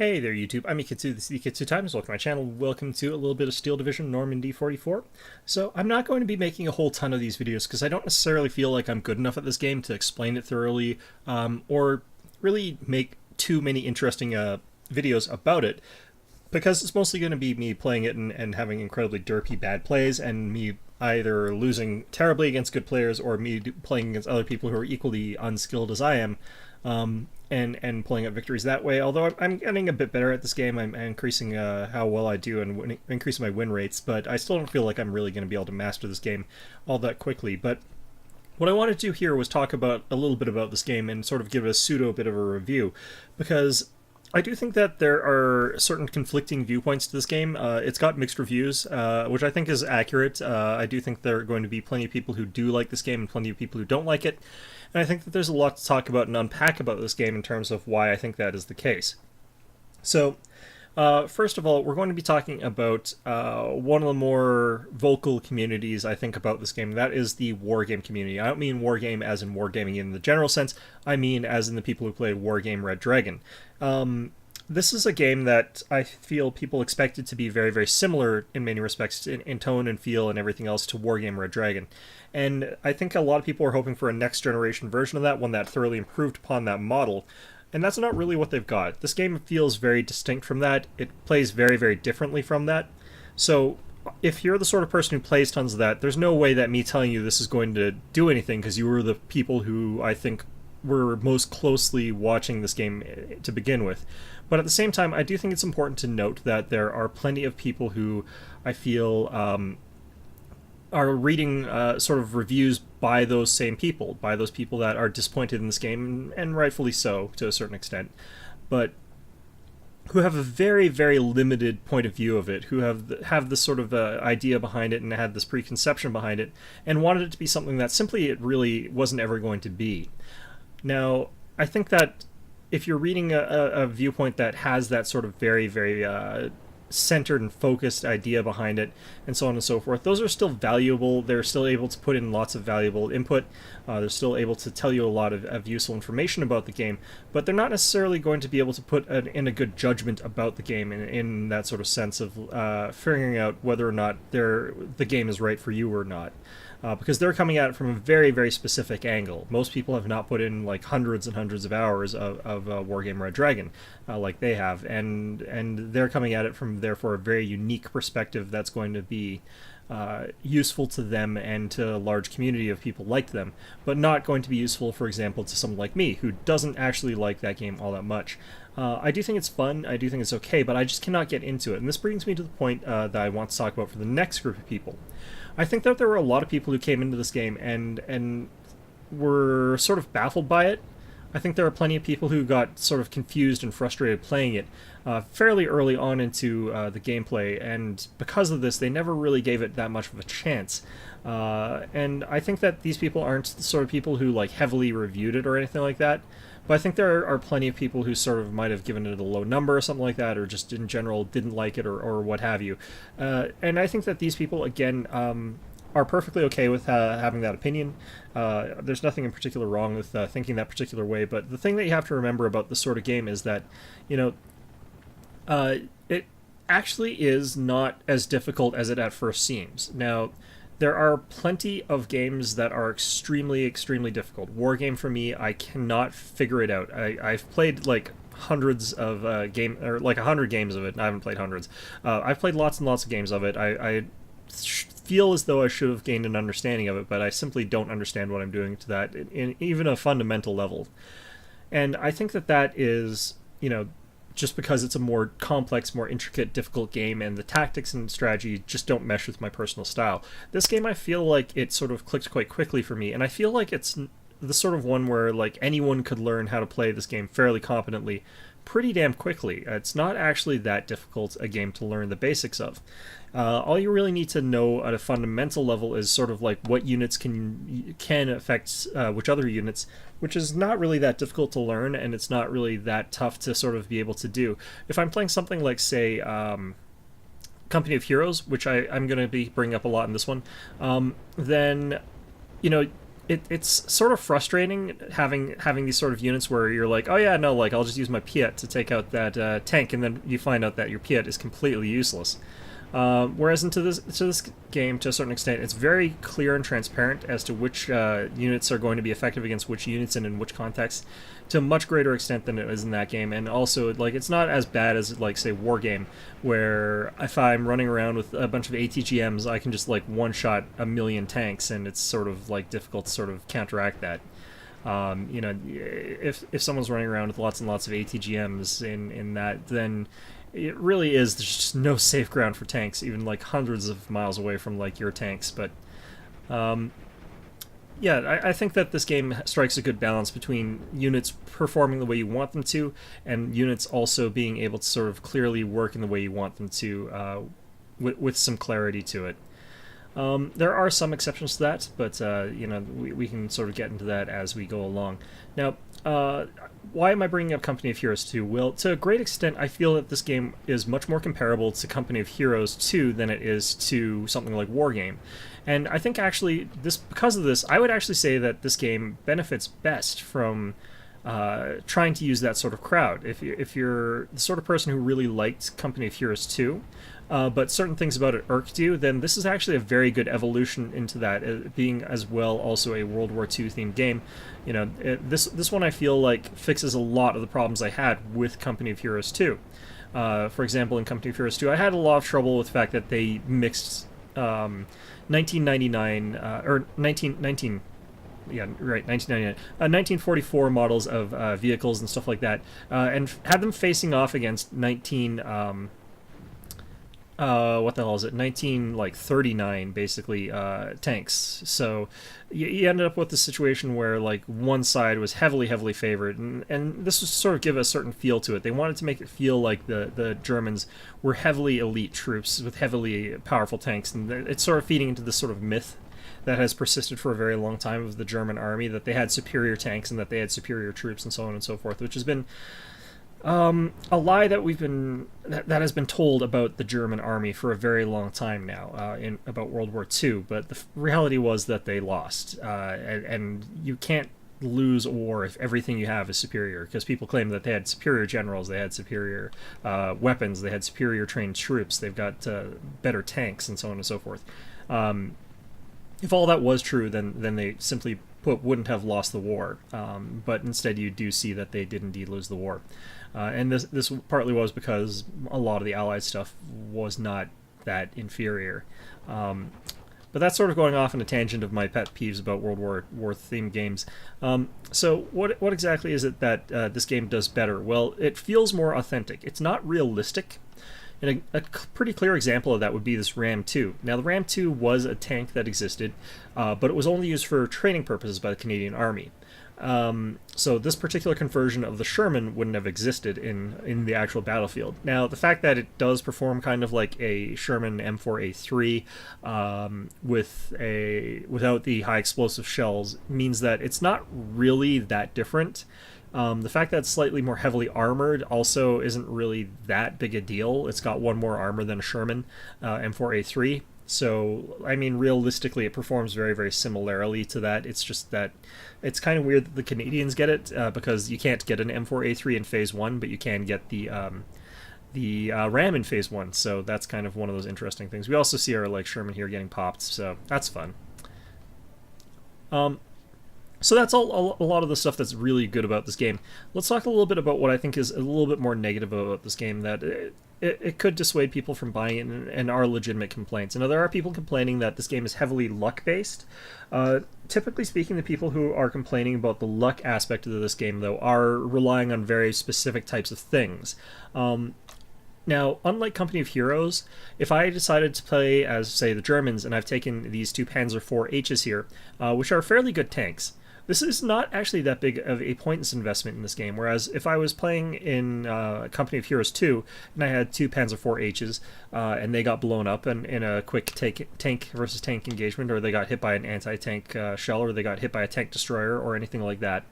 Hey there, YouTube. I'm Yukitsu. This is Yukitsu Times. Welcome to my channel. Welcome to a little bit of Steel Division Normandy 44. So I'm not going to be making a whole ton of these videos because I don't necessarily feel like I'm good enough at this game to explain it thoroughly or really make too many interesting videos about it, because it's mostly going to be me playing it and having incredibly derpy bad plays and me either losing terribly against good players or me playing against other people who are equally unskilled as I am. And pulling up victories that way. Although I'm getting a bit better at this game, I'm increasing how well I do and increasing my win rates, but I still don't feel like I'm really going to be able to master this game all that quickly. But what I wanted to do here was talk about a little bit about this game and sort of give a pseudo bit of a review, because I do think that there are certain conflicting viewpoints to this game. It's got mixed reviews, which I think is accurate. I do think there are going to be plenty of people who do like this game and plenty of people who don't like it. And I think that there's a lot to talk about and unpack about this game in terms of why I think that is the case. So, first of all, we're going to be talking about one of the more vocal communities I think about this game. That is the wargame community. I don't mean wargame as in wargaming in the general sense. I mean as in the people who played Wargame Red Dragon. This is a game that I feel people expected to be very, very similar in many respects in tone and feel and everything else to Wargame Red Dragon. And I think a lot of people are hoping for a next generation version of that, one that thoroughly improved upon that model. And that's not really what they've got. This game feels very distinct from that. It plays very, very differently from that. So if you're the sort of person who plays tons of that, there's no way that me telling you this is going to do anything, because you were the people who I think were most closely watching this game to begin with. But at the same time, I do think it's important to note that there are plenty of people who I feel are reading sort of reviews by those same people, by those people that are disappointed in this game, and rightfully so to a certain extent, but who have a very, very limited point of view of it, who have this sort of idea behind it and had this preconception behind it, and wanted it to be something that simply it really wasn't ever going to be. Now, I think that if you're reading a viewpoint that has that sort of very, very centered and focused idea behind it, and so on and so forth, those are still valuable. They're still able to put in lots of valuable input. They're still able to tell you a lot of useful information about the game, but they're not necessarily going to be able to put in a good judgment about the game in that sort of sense of figuring out whether or not the game is right for you or not. Because they're coming at it from a very, very specific angle. Most people have not put in like hundreds and hundreds of hours of Wargame Red Dragon like they have, and they're coming at it from therefore a very unique perspective that's going to be useful to them and to a large community of people like them, but not going to be useful, for example, to someone like me who doesn't actually like that game all that much. I do think it's fun, I do think it's okay, but I just cannot get into it. And this brings me to the point that I want to talk about for the next group of people. I think that there were a lot of people who came into this game and were sort of baffled by it. I think there are plenty of people who got sort of confused and frustrated playing it fairly early on into the gameplay, and because of this, they never really gave it that much of a chance. And I think that these people aren't the sort of people who like heavily reviewed it or anything like that. But I think there are plenty of people who sort of might have given it a low number or something like that, or just in general didn't like it or what have you. And I think that these people, again, are perfectly okay with having that opinion. There's nothing in particular wrong with thinking that particular way, but the thing that you have to remember about this sort of game is that, you know, it actually is not as difficult as it at first seems. Now, there are plenty of games that are extremely, extremely difficult. Wargame, for me, I cannot figure it out. I've played like hundreds of or like 100 games of it. I haven't played hundreds. I've played lots and lots of games of it. I feel as though I should have gained an understanding of it, but I simply don't understand what I'm doing to that in even a fundamental level. And I think that that is, you know, just because it's a more complex, more intricate, difficult game, and the tactics and strategy just don't mesh with my personal style. This game, I feel like it sort of clicked quite quickly for me, and I feel like it's the sort of one where like anyone could learn how to play this game fairly competently pretty damn quickly. It's not actually that difficult a game to learn the basics of. All you really need to know at a fundamental level is sort of like what units can affect which other units, which is not really that difficult to learn, and it's not really that tough to sort of be able to do. If I'm playing something like, say, Company of Heroes, which I'm going to be bringing up a lot in this one, then, you know, it's sort of frustrating having these sort of units where you're like, oh yeah, no, like I'll just use my Piet to take out that tank, and then you find out that your Piet is completely useless. Whereas into this game, to a certain extent, it's very clear and transparent as to which units are going to be effective against which units and in which contexts, to a much greater extent than it is in that game. And also, like, it's not as bad as, like, say, Wargame, where if I'm running around with a bunch of ATGMs, I can just, like, one-shot a million tanks, and it's sort of, like, difficult to sort of counteract that. You know, if someone's running around with lots and lots of ATGMs in that, then it really is, there's just no safe ground for tanks, even like hundreds of miles away from like your tanks. But yeah, I think that this game strikes a good balance between units performing the way you want them to, and units also being able to sort of clearly work in the way you want them to, with some clarity to it. There are some exceptions to that, but you know, we can sort of get into that as we go along. Now, why am I bringing up Company of Heroes 2? Well, to a great extent, I feel that this game is much more comparable to Company of Heroes 2 than it is to something like Wargame. And I think actually, because of this, I would actually say that this game benefits best from trying to use that sort of crowd. If you're the sort of person who really liked Company of Heroes 2, but certain things about it irked you, then this is actually a very good evolution into that, being as well also a World War II themed game. You know, this one I feel like fixes a lot of the problems I had with Company of Heroes 2. For example, in Company of Heroes 2, I had a lot of trouble with the fact that they mixed 1999 or 1919. Yeah, right, 1999. 1944 models of vehicles and stuff like that, and had them facing off against 19. What the hell is it? 1939 basically tanks. So you ended up with the situation where like one side was heavily favored, and this was sort of give a certain feel to it. They wanted to make it feel like the Germans were heavily elite troops with heavily powerful tanks, and it's sort of feeding into this sort of myth that has persisted for a very long time of the German army, that they had superior tanks and that they had superior troops and so on and so forth, which has been a lie that that has been told about the German army for a very long time now, about World War II. But the reality was that they lost, and you can't lose a war if everything you have is superior, because people claim that they had superior generals, they had superior weapons, they had superior trained troops, they've got better tanks, and so on and so forth. If all that was true, then they simply wouldn't have lost the war. But instead, you do see that they did indeed lose the war. And this partly was because a lot of the Allied stuff was not that inferior. But that's sort of going off on a tangent of my pet peeves about World War themed games. So what exactly is it that this game does better? Well, it feels more authentic. It's not realistic. And a pretty clear example of that would be this Ram 2. Now, the Ram 2 was a tank that existed, but it was only used for training purposes by the Canadian Army. So this particular conversion of the Sherman wouldn't have existed in the actual battlefield. Now, the fact that it does perform kind of like a Sherman M4A3 without the high explosive shells means that it's not really that different. The fact that it's slightly more heavily armored also isn't really that big a deal. It's got one more armor than a Sherman M4A3. So, I mean, realistically, it performs very similarly to that. It's just that it's kind of weird that the Canadians get it, because you can't get an M4A3 in Phase 1, but you can get the Ram in Phase 1. So that's kind of one of those interesting things. We also see our like Sherman here getting popped, so that's fun. So that's a lot of the stuff that's really good about this game. Let's talk a little bit about what I think is a little bit more negative about this game, that it could dissuade people from buying it, and are legitimate complaints. Now, there are people complaining that this game is heavily luck-based. Typically speaking, the people who are complaining about the luck aspect of this game, though, are relying on very specific types of things. Now, unlike Company of Heroes, if I decided to play as, say, the Germans, and I've taken these two Panzer IVHs here, which are fairly good tanks, this is not actually that big of a points investment in this game, whereas if I was playing in Company of Heroes 2, and I had two Panzer IVHs, and they got blown up in a quick tank versus tank engagement, or they got hit by an anti-tank shell, or they got hit by a tank destroyer, or anything like that,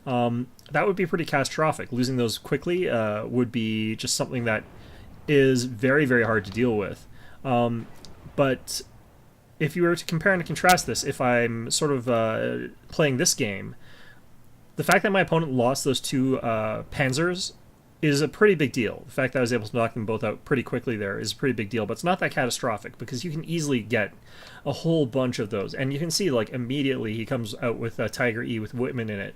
that would be pretty catastrophic. Losing those quickly would be just something that is very hard to deal with. But if you were to compare and contrast this, if I'm sort of playing this game, the fact that my opponent lost those two panzers is a pretty big deal. The fact that I was able to knock them both out pretty quickly there is a pretty big deal, but it's not that catastrophic because you can easily get a whole bunch of those. And you can see, like, immediately he comes out with a Tiger E with Whitman in it.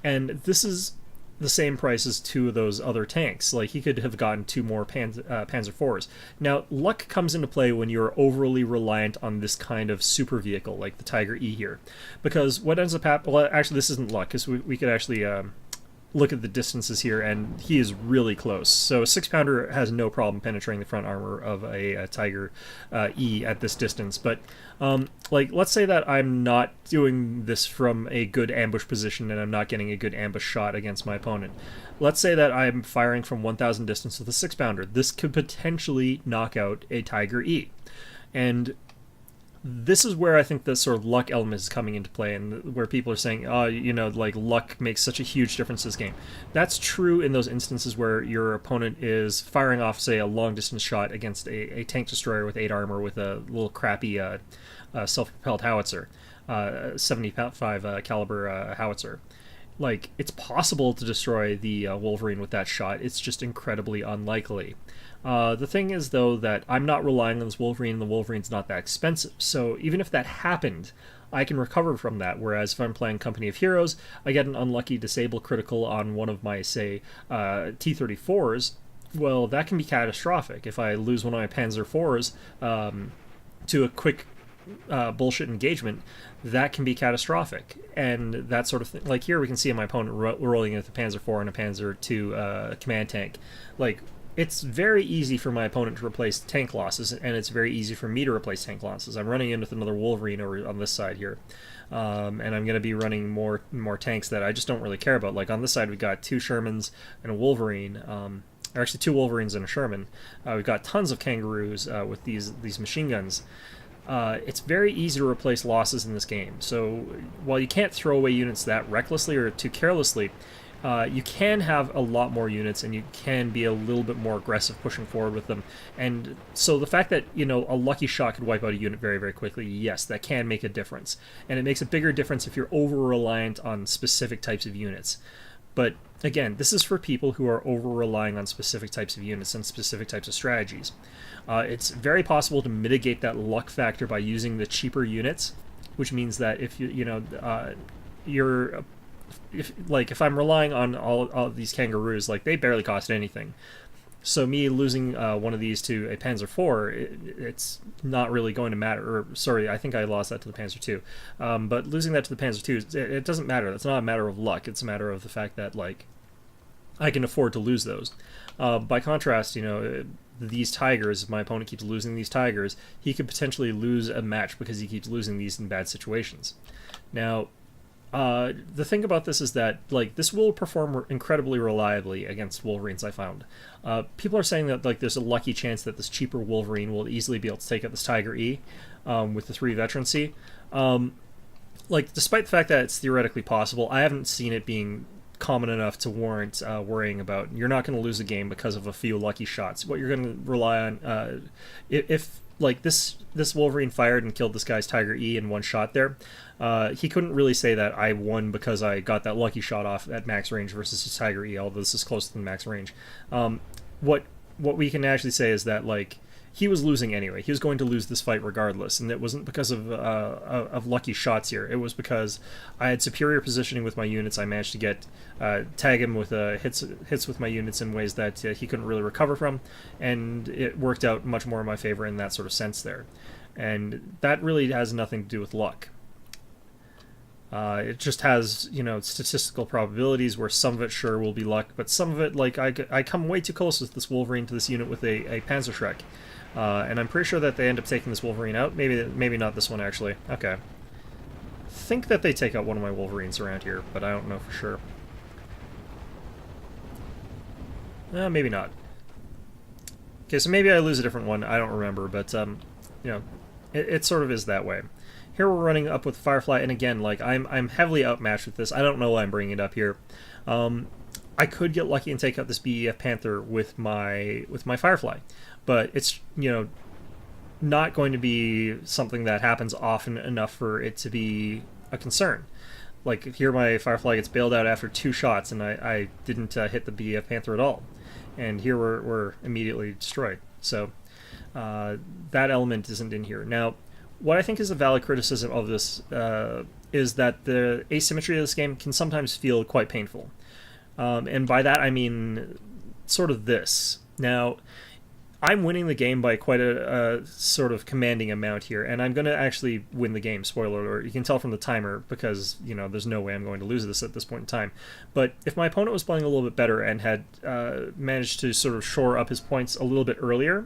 And this is the same price as two of those other tanks. Like, he could have gotten two more Panzer IVs. Now, luck comes into play when you're overly reliant on this kind of super vehicle, like the Tiger E here. Because what ends up happening... Well, actually, this isn't luck, because we could actually... look at the distances here, and he is really close. So a 6-pounder has no problem penetrating the front armor of a Tiger E at this distance. But like, let's say that I'm not doing this from a good ambush position and I'm not getting a good ambush shot against my opponent. Let's say that I'm firing from 1,000 distance with a 6-pounder. This could potentially knock out a Tiger E. And this is where I think the sort of luck element is coming into play, and where people are saying, oh, you know, like, luck makes such a huge difference in this game. That's true in those instances where your opponent is firing off, say, a long-distance shot against a tank destroyer with 8 armor with a little crappy self-propelled howitzer, 75 caliber howitzer. Like, it's possible to destroy the Wolverine with that shot. It's just incredibly unlikely. The thing is, though, that I'm not relying on this Wolverine, and the Wolverine's not that expensive. So even if that happened, I can recover from that. Whereas if I'm playing Company of Heroes, I get an unlucky disable critical on one of my, say, T-34s. Well, that can be catastrophic. If I lose one of my Panzer IVs to a quick bullshit engagement, that can be catastrophic. And that sort of thing. Like, here we can see my opponent rolling in with a Panzer IV and a Panzer II command tank. Like, it's very easy for my opponent to replace tank losses, and it's very easy for me to replace tank losses. I'm running in with another Wolverine over on this side here, and I'm going to be running more tanks that I just don't really care about. Like, on this side, we've got 2 Shermans and a Wolverine, or actually 2 Wolverines and a Sherman. We've got tons of Kangaroos with these machine guns. It's very easy to replace losses in this game. So while you can't throw away units that recklessly or too carelessly, you can have a lot more units, and you can be a little bit more aggressive pushing forward with them. And so the fact that, you know, a lucky shot could wipe out a unit very, very quickly, yes, that can make a difference. And it makes a bigger difference if you're over-reliant on specific types of units. But again, this is for people who are over-relying on specific types of units and specific types of strategies. It's very possible to mitigate that luck factor by using the cheaper units, which means that if if I'm relying on all of these Kangaroos, like, they barely cost anything. So me losing one of these to a Panzer IV, it's not really going to matter. Or, sorry, I think I lost that to the Panzer II. But losing that to the Panzer II, it doesn't matter. That's not a matter of luck. It's a matter of the fact that, like, I can afford to lose those. By contrast, you know, these Tigers, if my opponent keeps losing these Tigers, he could potentially lose a match because he keeps losing these in bad situations. Now, the thing about this is that, like, this will perform incredibly reliably against Wolverines, I found. People are saying that, like, there's a lucky chance that this cheaper Wolverine will easily be able to take out this Tiger E with the 3 veterancy. Like, despite the fact that it's theoretically possible, I haven't seen it being common enough to warrant worrying about. You're not going to lose a game because of a few lucky shots. What you're going to rely on, if like this Wolverine fired and killed this guy's Tiger E in one shot there, he couldn't really say that I won because I got that lucky shot off at max range versus his Tiger E, although this is close to the max range. What we can actually say is that, like, he was losing anyway. He was going to lose this fight regardless, and it wasn't because of lucky shots here. It was because I had superior positioning with my units. I managed to get tag him with hits with my units in ways that he couldn't really recover from, and it worked out much more in my favor in that sort of sense there. And that really has nothing to do with luck. It just has, you know, statistical probabilities where some of it sure will be luck, but some of it, like, I come way too close with this Wolverine to this unit with a Panzerschreck. And I'm pretty sure that they end up taking this Wolverine out. Maybe not this one, actually. Okay. I think that they take out one of my Wolverines around here, but I don't know for sure. Maybe not. Okay, so maybe I lose a different one. I don't remember, but, you know, it sort of is that way. Here we're running up with Firefly, and again, like, I'm heavily outmatched with this. I don't know why I'm bringing it up here. I could get lucky and take out this BEF Panther with my Firefly, but it's, you know, not going to be something that happens often enough for it to be a concern. Like here, my Firefly gets bailed out after 2 shots, and I didn't hit the BF Panther at all, and here we're immediately destroyed. So that element isn't in here. Now, what I think is a valid criticism of this is that the asymmetry of this game can sometimes feel quite painful, and by that I mean sort of this. Now, I'm winning the game by quite a sort of commanding amount here, and I'm going to actually win the game, spoiler alert. You can tell from the timer, because, you know, there's no way I'm going to lose this at this point in time. But if my opponent was playing a little bit better and had managed to sort of shore up his points a little bit earlier,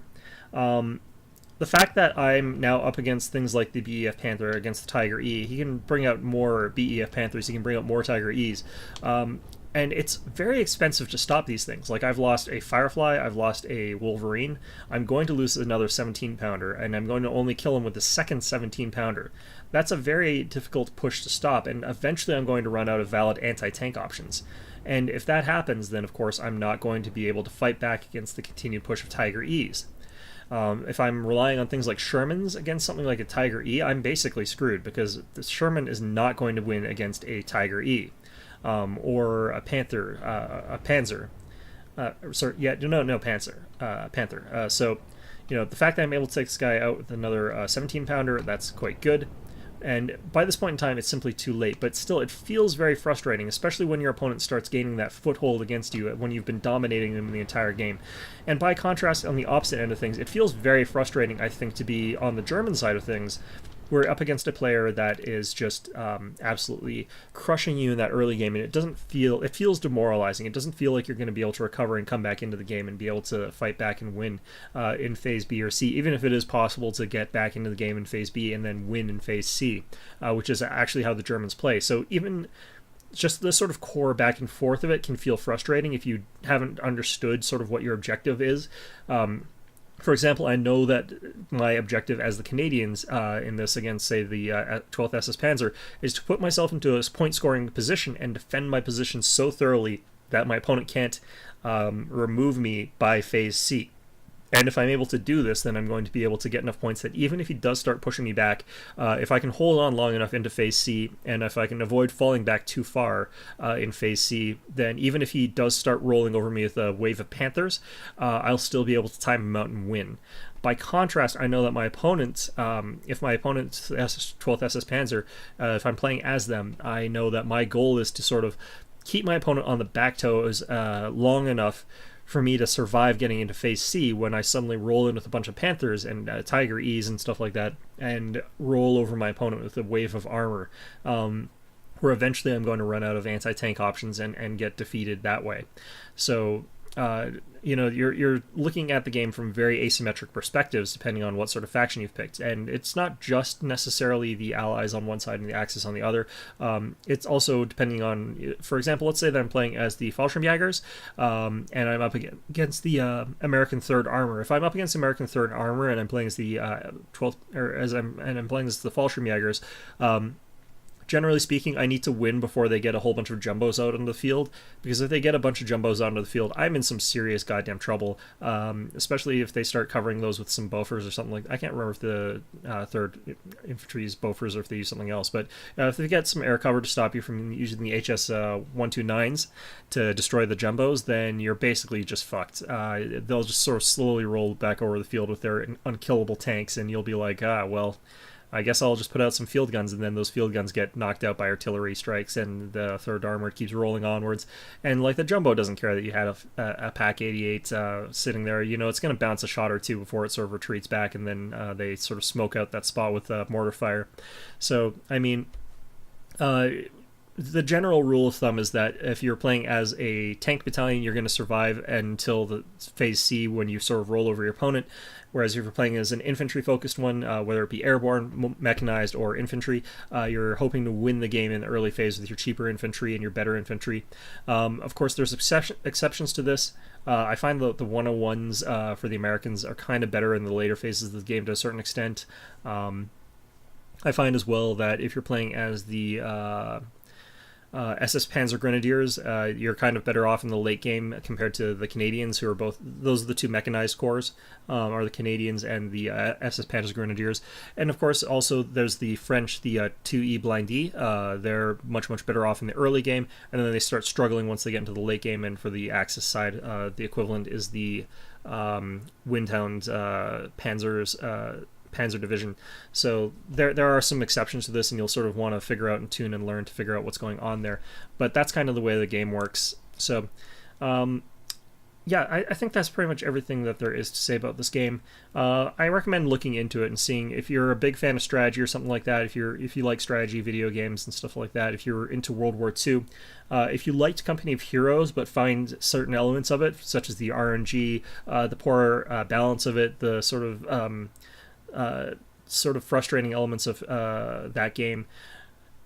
the fact that I'm now up against things like the BEF Panther against the Tiger E, he can bring out more BEF Panthers, he can bring out more Tiger E's, and it's very expensive to stop these things. Like, I've lost a Firefly, I've lost a Wolverine, I'm going to lose another 17-pounder, and I'm going to only kill him with the second 17-pounder. That's a very difficult push to stop, and eventually I'm going to run out of valid anti-tank options. And if that happens, then of course I'm not going to be able to fight back against the continued push of Tiger E's. If I'm relying on things like Shermans against something like a Tiger E, I'm basically screwed, because the Sherman is not going to win against a Tiger E. Or a Panther, a Panzer. Panther. So, you know, the fact that I'm able to take this guy out with another 17-pounder, that's quite good. And by this point in time, it's simply too late. But still, it feels very frustrating, especially when your opponent starts gaining that foothold against you when you've been dominating them the entire game. And by contrast, on the opposite end of things, it feels very frustrating, I think, to be on the German side of things. We're up against a player that is just absolutely crushing you in that early game, and it feels demoralizing. It doesn't feel like you're going to be able to recover and come back into the game and be able to fight back and win in Phase B or C, even if it is possible to get back into the game in Phase B and then win in Phase C, which is actually how the Germans play. So even just the sort of core back and forth of it can feel frustrating if you haven't understood sort of what your objective is. For example, I know that my objective as the Canadians in this against, say, the 12th SS Panzer is to put myself into a point-scoring position and defend my position so thoroughly that my opponent can't remove me by Phase C. And if I'm able to do this, then I'm going to be able to get enough points that even if he does start pushing me back, if I can hold on long enough into Phase C, and if I can avoid falling back too far in Phase C, then even if he does start rolling over me with a wave of Panthers, I'll still be able to time him out and win. By contrast, I know that my opponent, if my opponent's 12th SS Panzer, if I'm playing as them, I know that my goal is to sort of keep my opponent on the back toes long enough for me to survive getting into Phase C when I suddenly roll in with a bunch of Panthers and Tiger E's and stuff like that, and roll over my opponent with a wave of armor, where eventually I'm going to run out of anti-tank options and get defeated that way. So, you know, you're looking at the game from very asymmetric perspectives depending on what sort of faction you've picked, and it's not just necessarily the allies on one side and the Axis on the other. It's also depending on, for example, let's say that I'm playing as the Fallschirmjägers, and I'm up against the American Third Armor. If I'm up against American Third Armor and I'm playing as the 12th, I'm playing as the Fallschirmjägers, generally speaking, I need to win before they get a whole bunch of jumbos out on the field, because if they get a bunch of jumbos out onto the field, I'm in some serious goddamn trouble, especially if they start covering those with some Bofors or something like that. I can't remember if the 3rd Infantry is Bofors or if they use something else, but if they get some air cover to stop you from using the HS 129s to destroy the jumbos, then you're basically just fucked. They'll just sort of slowly roll back over the field with their unkillable tanks, and you'll be like, well, I guess I'll just put out some field guns, and then those field guns get knocked out by artillery strikes, and the Third Armored keeps rolling onwards. And like the Jumbo doesn't care that you had a Pack 88 sitting there. You know, it's going to bounce a shot or two before it sort of retreats back, and then they sort of smoke out that spot with mortar fire. So, I mean, the general rule of thumb is that if you're playing as a tank battalion, you're going to survive until the Phase C when you sort of roll over your opponent. Whereas if you're playing as an infantry-focused one, whether it be airborne, mechanized, or infantry, you're hoping to win the game in the early phase with your cheaper infantry and your better infantry. Of course, there's exceptions to this. I find that the 101s for the Americans are kind of better in the later phases of the game to a certain extent. I find as well that if you're playing as the SS Panzer Grenadiers, you're kind of better off in the late game compared to the Canadians, who are both, those are the two mechanized corps, are the Canadians and the SS Panzer Grenadiers. And of course, also there's the French, the 2E Blind D. They're much, much better off in the early game, and then they start struggling once they get into the late game. And for the Axis side, the equivalent is the Windhound Panzer Division. So there are some exceptions to this, and you'll sort of want to figure out and tune and learn to figure out what's going on there. But that's kind of the way the game works. So yeah, I think that's pretty much everything that there is to say about this game. I recommend looking into it and seeing if you're a big fan of strategy or something like that. If you like strategy video games and stuff like that. If you're into World War II, if you liked Company of Heroes but find certain elements of it, such as the RNG, the poor balance of it, the sort of frustrating elements of that game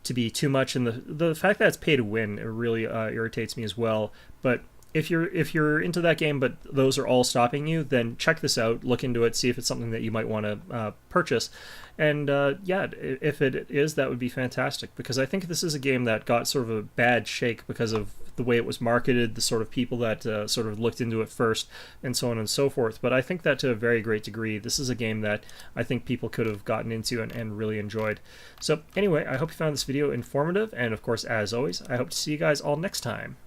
to be too much, and the fact that it's pay to win, it really irritates me as well. But if you're into that game but those are all stopping you, then check this out, look into it, see if it's something that you might want to purchase. And yeah, if it is, that would be fantastic, because I think this is a game that got sort of a bad shake because of the way it was marketed, the sort of people that sort of looked into it first, and so on and so forth. But I think that to a very great degree, this is a game that I think people could have gotten into and really enjoyed. So anyway, I hope you found this video informative, and of course, as always, I hope to see you guys all next time.